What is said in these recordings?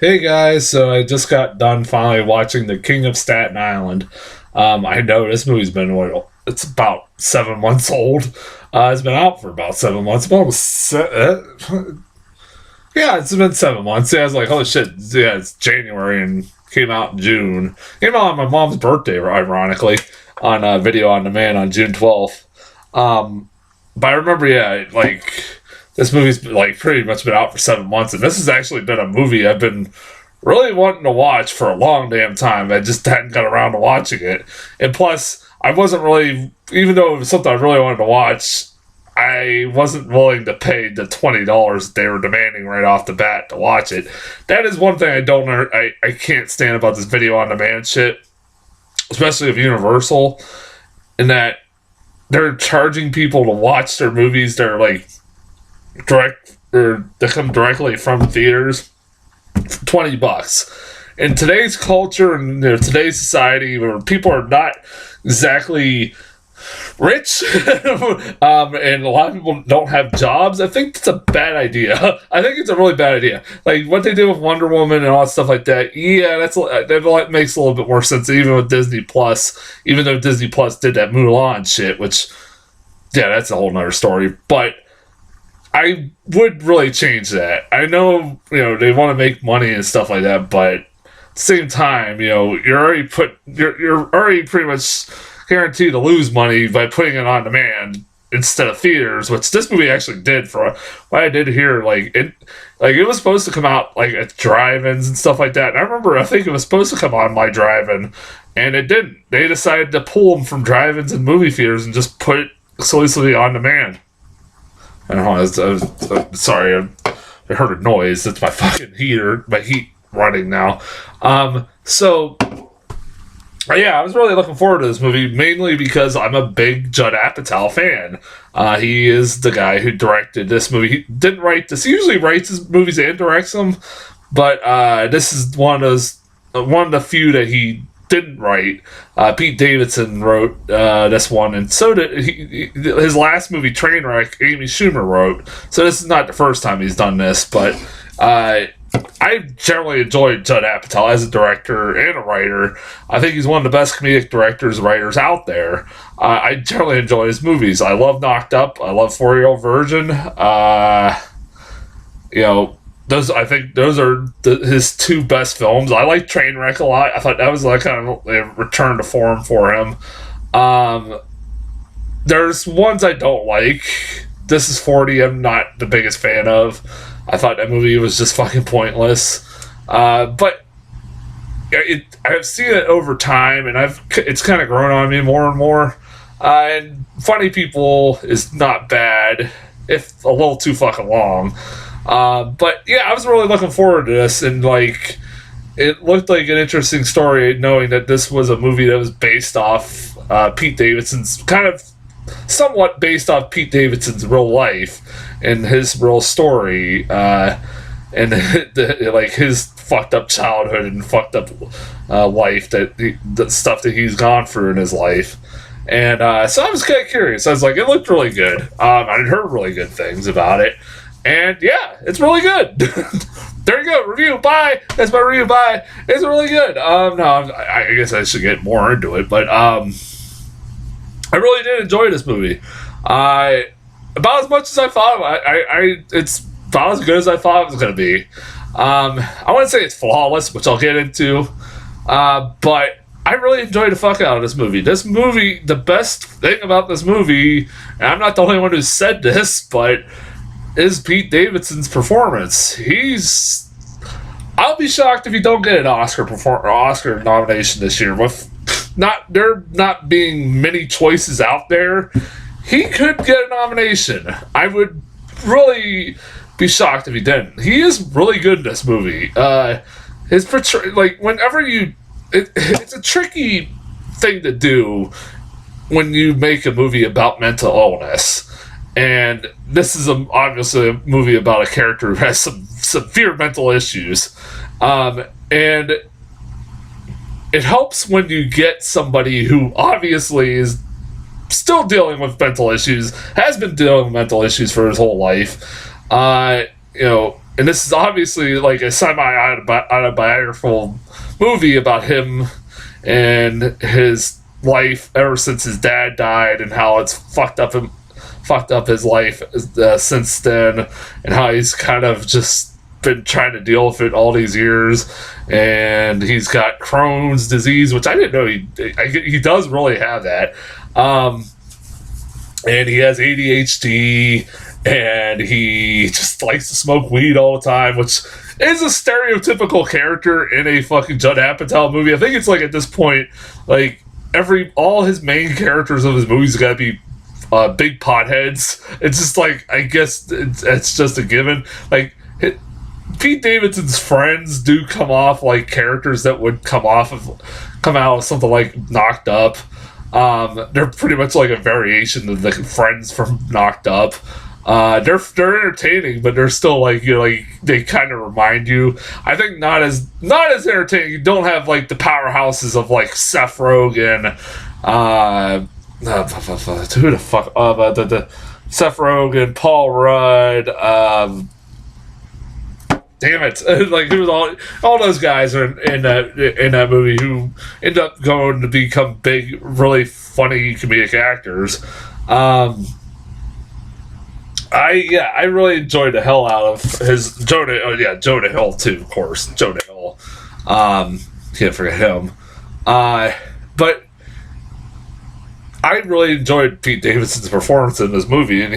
Hey guys, so I just got done finally watching The King of Staten Island. I know this movie's been it's about 7 months old. It's been out for about 7 months. Yeah, it's been 7 months. Yeah, I was like, holy shit, yeah, it's January and came out in June. Came out on my mom's birthday, ironically, on video on demand on June 12th. Um, but I remember, yeah, like this movie's like pretty much been out for 7 months, and this has actually been a movie I've been really wanting to watch for a long damn time. I just hadn't got around to watching it, and plus, I wasn't really, even though it was something I really wanted to watch, I wasn't willing to pay the $20 they were demanding right off the bat to watch it. That is one thing I can't stand about this video on demand shit, especially of Universal, in that they're charging people to watch their movies that are like direct or that come directly from theaters for $20. In today's culture and today's society, where people are not exactly rich, and a lot of people don't have jobs, I think it's a bad idea. I think it's a really bad idea. Like what they did with Wonder Woman and all that stuff like that. Yeah, that makes a little bit more sense, even with Disney Plus. Even though Disney Plus did that Mulan shit, which yeah, that's a whole nother story. But I would really change that. I know, they want to make money and stuff like that, but at the same time, you're already pretty much guaranteed to lose money by putting it on demand instead of theaters, which this movie actually did for what I did here. It was supposed to come out like at drive-ins and stuff like that. And I think it was supposed to come on my drive-in, and it didn't. They decided to pull them from drive-ins and movie theaters and just put it exclusively on demand. I don't know. Sorry, I heard a noise. It's my fucking heater, my heat running now. So yeah, I was really looking forward to this movie, mainly because I'm a big Judd Apatow fan. He is the guy who directed this movie. He didn't write this. He usually writes his movies and directs them, but this is one of the few that he didn't write. Pete Davidson wrote this one, and so did his last movie, Trainwreck. Amy Schumer wrote. So this is not the first time he's done this, but I generally enjoyed Judd Apatow as a director and a writer. I think he's one of the best comedic directors, writers out there. I generally enjoy his movies. I love Knocked Up. I love 4-Year-Old Virgin. Those are his two best films. I like Trainwreck a lot. I thought that was like kind of a return to form for him. There's ones I don't like. This is 40. I'm not the biggest fan of. I thought that movie was just fucking pointless. But I've seen it over time, and it's kind of grown on me more and more. And Funny People is not bad, if a little too fucking long. But yeah, I was really looking forward to this, and like, it looked like an interesting story, knowing that this was a movie that was based off Pete Davidson's somewhat based off Pete Davidson's real life and his real story, and like his fucked up childhood and fucked up life, the stuff that he's gone through in his life. And so I was kind of curious. I was like, it looked really good. I heard really good things about it. And yeah, it's really good. There you go. Review. Bye. That's my review. Bye. It's really good. No, I guess I should get more into it, but I really did enjoy this movie. About as much as I thought. It's about as good as I thought it was going to be. I wouldn't say it's flawless, which I'll get into, but I really enjoyed the fuck out of this movie. This movie, the best thing about this movie, and I'm not the only one who said this, but is Pete Davidson's performance. I'll be shocked if he don't get an Oscar nomination this year. With there not being many choices out there, he could get a nomination. I would really be shocked if he didn't. He is really good in this movie. His whenever it's a tricky thing to do when you make a movie about mental illness. And this is obviously a movie about a character who has some severe mental issues. And it helps when you get somebody who obviously is still dealing with mental issues, has been dealing with mental issues for his whole life. and this is obviously like a semi-autobiographical movie about him and his life ever since his dad died, and how it's fucked up his life since then, and how he's kind of just been trying to deal with it all these years. And he's got Crohn's disease, which I didn't know he does really have that. And he has ADHD, and he just likes to smoke weed all the time, which is a stereotypical character in a fucking Judd Apatow movie. I think it's like, at this point, like all his main characters of his movies got to be big potheads. It's just like, I guess it's just a given. Like, Pete Davidson's friends do come off like characters that would come out of something like Knocked Up. They're pretty much like a variation of the friends from Knocked Up. They're entertaining, but they're still like, you know, like they kind of remind you. I think not as entertaining. You don't have like the powerhouses of like Seth Rogen, who the fuck? The Seth Rogen, Paul Rudd. Damn it! Like, it was all those guys are in that movie who end up going to become big, really funny comedic actors. I really enjoyed the hell out of his Jonah Hill too, of course. Jonah Hill. Can't forget him. But I really enjoyed Pete Davidson's performance in this movie, and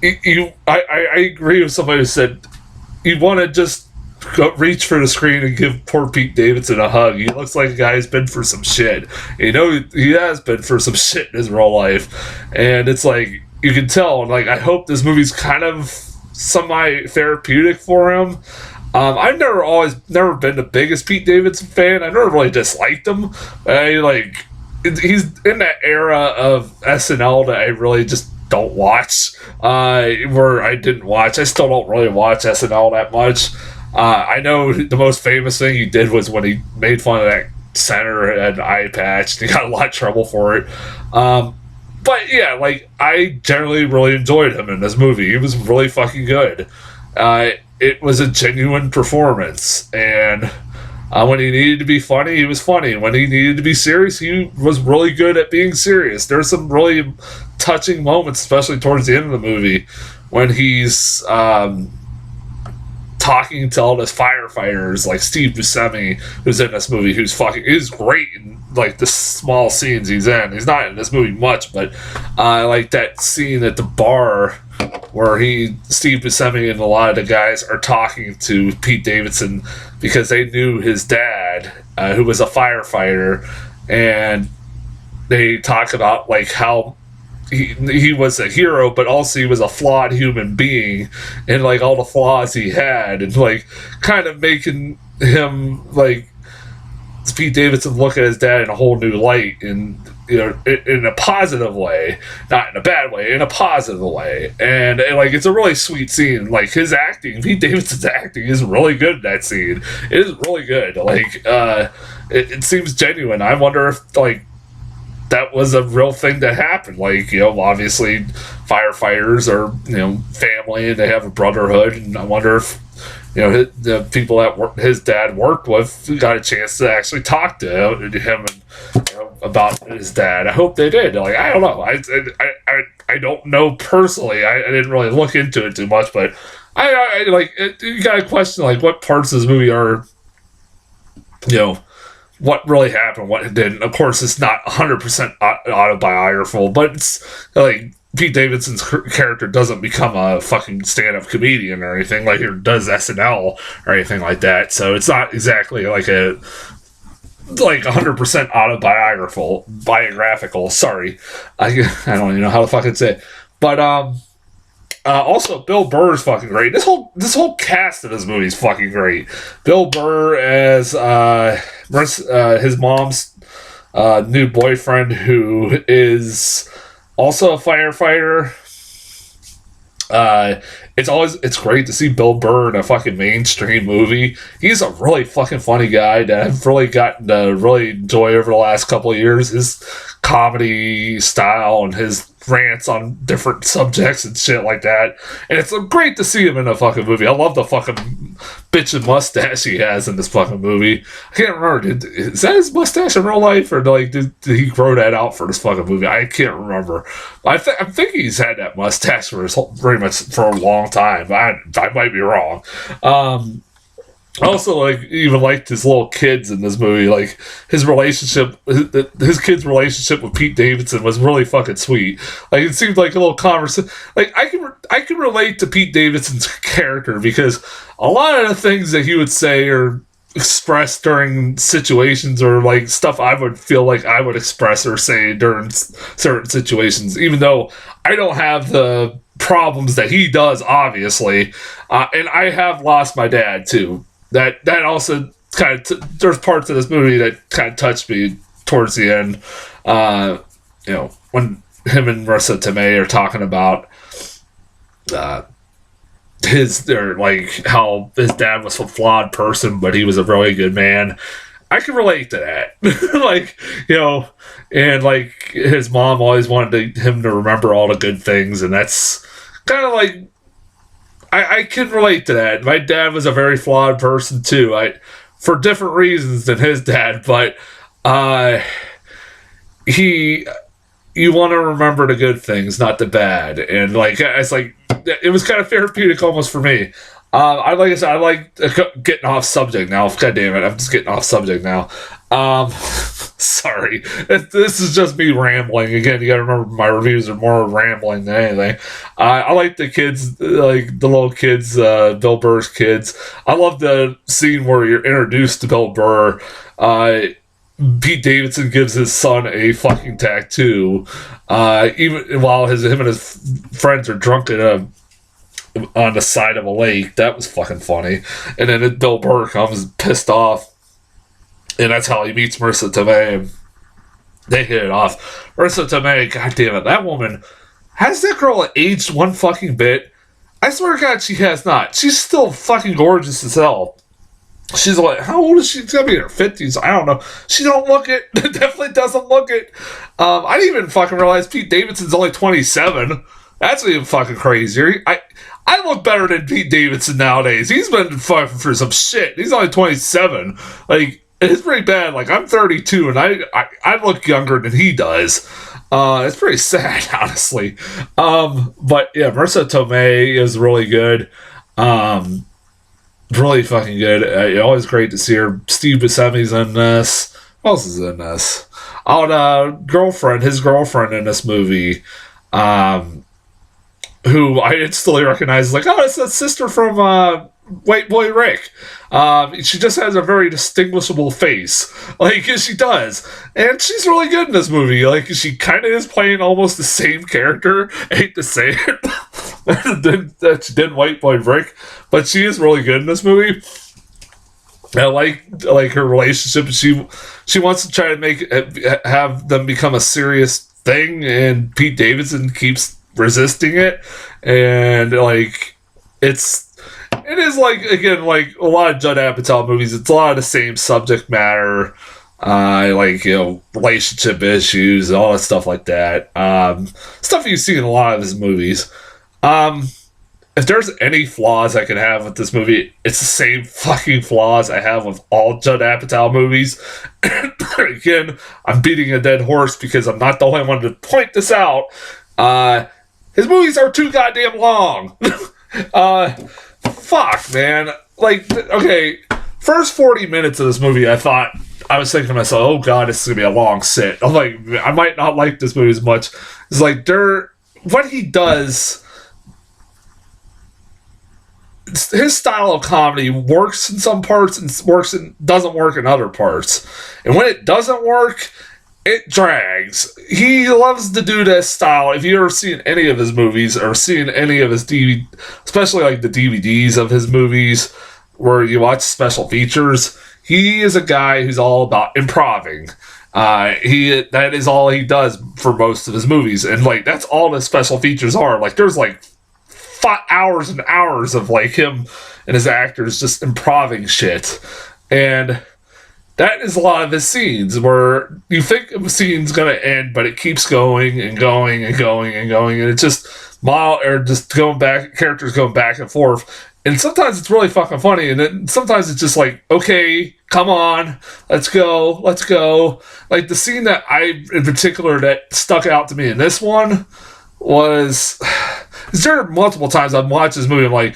I agree with somebody who said you want to just go reach for the screen and give poor Pete Davidson a hug. He looks like a guy who's been for some shit. You know, he has been for some shit in his real life, and it's like, you can tell. Like, I hope this movie's kind of semi-therapeutic for him. I've never been the biggest Pete Davidson fan. I never really disliked him. He's in that era of SNL that I really just don't watch. Where I didn't watch. I still don't really watch SNL that much. I know the most famous thing he did was when he made fun of that senator who had an eye patch. He got a lot of trouble for it. But yeah, like, I generally really enjoyed him in this movie. He was really fucking good. It was a genuine performance, and when he needed to be funny, he was funny. When he needed to be serious, he was really good at being serious. There's some really touching moments, especially towards the end of the movie, when he's talking to all those firefighters, like Steve Buscemi, who's in this movie, who's great in like the small scenes he's in. He's not in this movie much, but like that scene at the bar where Steve Buscemi and a lot of the guys are talking to Pete Davidson because they knew his dad, who was a firefighter, and they talk about like how he was a hero, but also he was a flawed human being, and like all the flaws he had, and like kind of making him, like, Pete Davidson, look at his dad in a whole new light, and, you know, in a positive way, not in a bad way, in a positive way. And like, it's a really sweet scene. Like, his acting, Pete Davidson's acting is really good in that scene. It is really good. Like, it seems genuine. I wonder if, like, that was a real thing that happened. Like, you know, obviously firefighters are, you know, family, and they have a brotherhood, and I wonder if, you know, the people that his dad worked with got a chance to actually talk to him and, you know, about his dad. I hope they did. Like, I don't know. I don't know personally. I didn't really look into it too much, but I like it, you got to question, like, what parts of this movie are, you know, what really happened, what didn't. Of course, it's not 100% autobiographical, but it's like Pete Davidson's character doesn't become a fucking stand-up comedian or anything, like, or does SNL or anything like that. So it's not exactly like 100% biographical. Sorry, I don't even know how to fucking say it. But also, Bill Burr is fucking great. This whole cast of this movie is fucking great. Bill Burr as his mom's new boyfriend, who is also a firefighter. It's great to see Bill Burr in a fucking mainstream movie. He's a really fucking funny guy that I've really gotten to really enjoy over the last couple of years. His comedy style and his rants on different subjects and shit like that. And it's great to see him in a fucking movie. I love the fucking bitchin' mustache he has in this fucking movie. I can't remember. Is that his mustache in real life, or like did he grow that out for this fucking movie? I can't remember. I think he's had that mustache for pretty much for a long time. I might be wrong. I also even liked his little kids in this movie. Like his relationship, his kid's relationship with Pete Davidson was really fucking sweet. Like it seemed like a little conversation. Like I can relate to Pete Davidson's character because a lot of the things that he would say or express during situations or like stuff I would feel like I would express or say during certain situations, even though I don't have the problems that he does, obviously. And I have lost my dad too. That also kind of there's parts of this movie that kind of touched me towards the end. When him and Marissa Tomei are talking about how his dad was a flawed person, but he was a really good man. I can relate to that. And like his mom always wanted him to remember all the good things, and that's kind of like. I can relate to that. My dad was a very flawed person too. For different reasons than his dad, but you want to remember the good things, not the bad. And it was kind of therapeutic almost for me. I like getting off subject now. God damn it, I'm just getting off subject now. Sorry, this is just me rambling again. You gotta remember my reviews are more rambling than anything. I like the kids, like the little kids, Bill Burr's kids. I love the scene where you're introduced to Bill Burr. Pete Davidson gives his son a fucking tattoo, even while him and his friends are drunk on the side of a lake. That was fucking funny. And then Bill Burr comes pissed off, and that's how he meets Marissa Tomei. They hit it off. Marissa Tomei, god damn it, that woman, has that girl aged one fucking bit? I swear to God, she has not. She's still fucking gorgeous as hell. She's like, how old is she? She's gonna be in her 50s. I don't know. She don't look it. Definitely doesn't look it. I didn't even fucking realize Pete Davidson's only 27. That's even fucking crazier. I look better than Pete Davidson nowadays. He's been fucking for some shit. He's only 27. Like, it's pretty bad. Like, I'm 32, and I look younger than he does. It's pretty sad, honestly. But, yeah, Marissa Tomei is really good. Really fucking good. Always great to see her. Steve Buscemi's in this. Who else is in this? His girlfriend in this movie. Who I instantly recognize, like, oh, it's that sister from White Boy Rick. She just has a very distinguishable face. Like, she does. And she's really good in this movie. Like, she kind of is playing almost the same character. I hate to say it. that she did White Boy Rick. But she is really good in this movie. I like her relationship. She wants to try to have them become a serious thing, and Pete Davidson keeps resisting it, and like it is like, again, like a lot of Judd Apatow movies, it's a lot of the same subject matter, relationship issues, all that stuff like that, stuff you see in a lot of his movies. If there's any flaws I could have with this movie, it's the same fucking flaws I have with all Judd Apatow movies. Again, I'm beating a dead horse because I'm not the only one to point this out. His movies are too goddamn long. Fuck, man. Like, okay, first 40 minutes of this movie, I was thinking to myself, oh god, this is gonna be a long sit. I'm like, I might not like this movie as much. It's like, what he does, his style of comedy works in some parts and doesn't work in other parts. And when it doesn't work, it drags. He loves to do this style. If you've ever seen any of his movies or seen any of his DVD, especially like the DVDs of his movies where you watch special features, he is a guy who's all about improving. That is all he does for most of his movies, and like that's all the special features are. Like there's like 5 hours and hours of like him and his actors just improving shit, and that is a lot of his scenes where you think a scene's gonna end, but it keeps going and going and going and going, and it's just just going back, characters going back and forth. And sometimes it's really fucking funny, and then sometimes it's just like, okay, come on, let's go. Like the scene that in particular that stuck out to me in this one was, there are multiple times I've watched this movie, I'm like,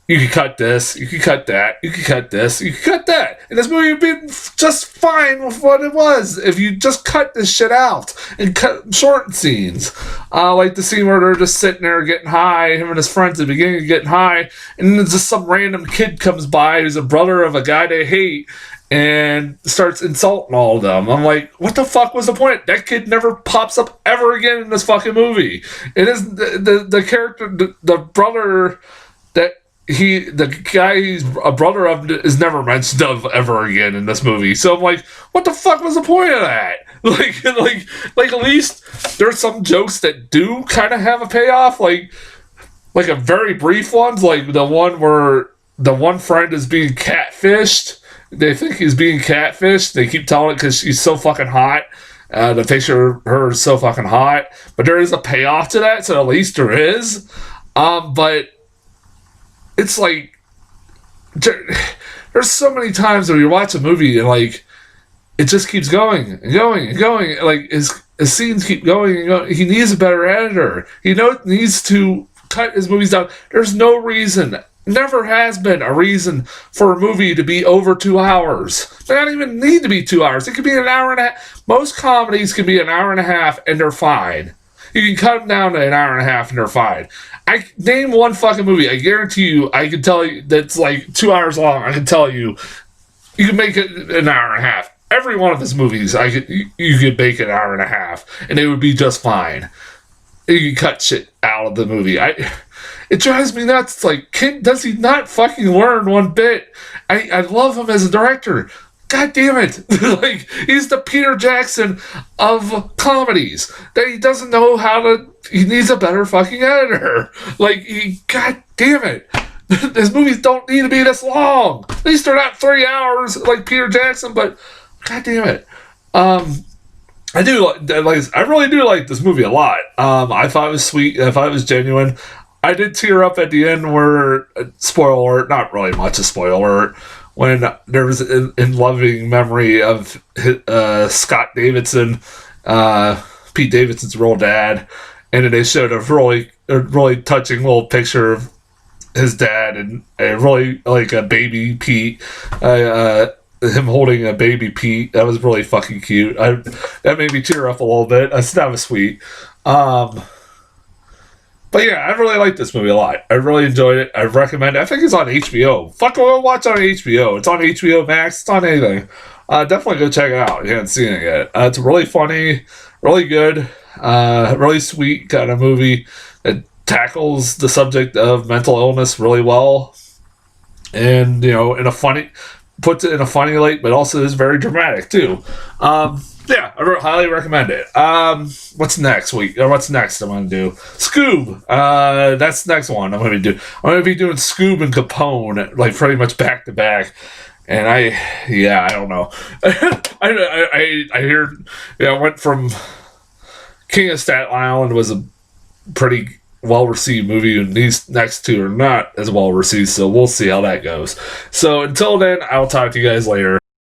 you could cut this, you could cut that, you could cut this, you could cut that. And this movie would be just fine with what it was if you just cut this shit out and cut short scenes. Like the scene where they're just sitting there getting high, him and his friends at the beginning getting high, and then just some random kid comes by who's a brother of a guy they hate and starts insulting all of them. I'm like, what the fuck was the point? That kid never pops up ever again in this fucking movie. It is the character, the brother that the guy he's a brother of is never mentioned of ever again in this movie. So I'm like, what the fuck was the point of that? Like at least there's some jokes that do kind of have a payoff, like a very brief ones, like the one where the one friend is being catfished. They think he's being catfished. They keep telling it because she's so fucking hot. The picture of her is so fucking hot. But there is a payoff to that, so at least there is. But it's like, there's so many times where you watch a movie and like it just keeps going and going and going. Like his scenes keep going and going. He needs a better editor. He needs to cut his movies down. There's no reason, never has been a reason for a movie to be over 2 hours. They don't even need to be 2 hours. It could be an hour and a half. Most comedies can be an hour and a half and they're fine. You can cut them down to an hour and a half and they're fine. I name one fucking movie. I guarantee you, I can tell you that's like 2 hours long. I can tell you, you can make it an hour and a half. Every one of his movies, you could make an hour and a half, and it would be just fine. You can cut shit out of the movie. It drives me nuts. It's like, does he not fucking learn one bit? I love him as a director. God damn it. Like, he's the Peter Jackson of comedies. That he doesn't know he needs a better fucking editor. Like, God damn it. His movies don't need to be this long. At least they're not 3 hours like Peter Jackson, but God damn it. I really do like this movie a lot. I thought it was sweet. I thought it was genuine. I did tear up at the end where, spoiler alert, not really much a spoiler alert, when there was in loving memory of Scott Davidson, Pete Davidson's real dad, and then they showed a really touching little picture of his dad and a really like a baby Pete, him holding a baby Pete. That was really fucking cute. That made me tear up a little bit. That was sweet. But yeah, I really like this movie a lot. I really enjoyed it. I recommend it. I think it's on HBO. Fuck, go watch on HBO. It's on HBO Max. It's on anything. Definitely go check it out if you haven't seen it yet. It's really funny, really good, really sweet kind of movie that tackles the subject of mental illness really well. And, puts it in a funny light, but also is very dramatic too. Yeah, I highly recommend it. What's next week? Or what's next I'm going to do? Scoob. That's the next one I'm going to be doing. I'm going to be doing Scoob and Capone, like pretty much back to back. And I don't know. I hear, I went from King of Staten Island was a pretty well-received movie, and these next two are not as well-received, so we'll see how that goes. So until then, I'll talk to you guys later.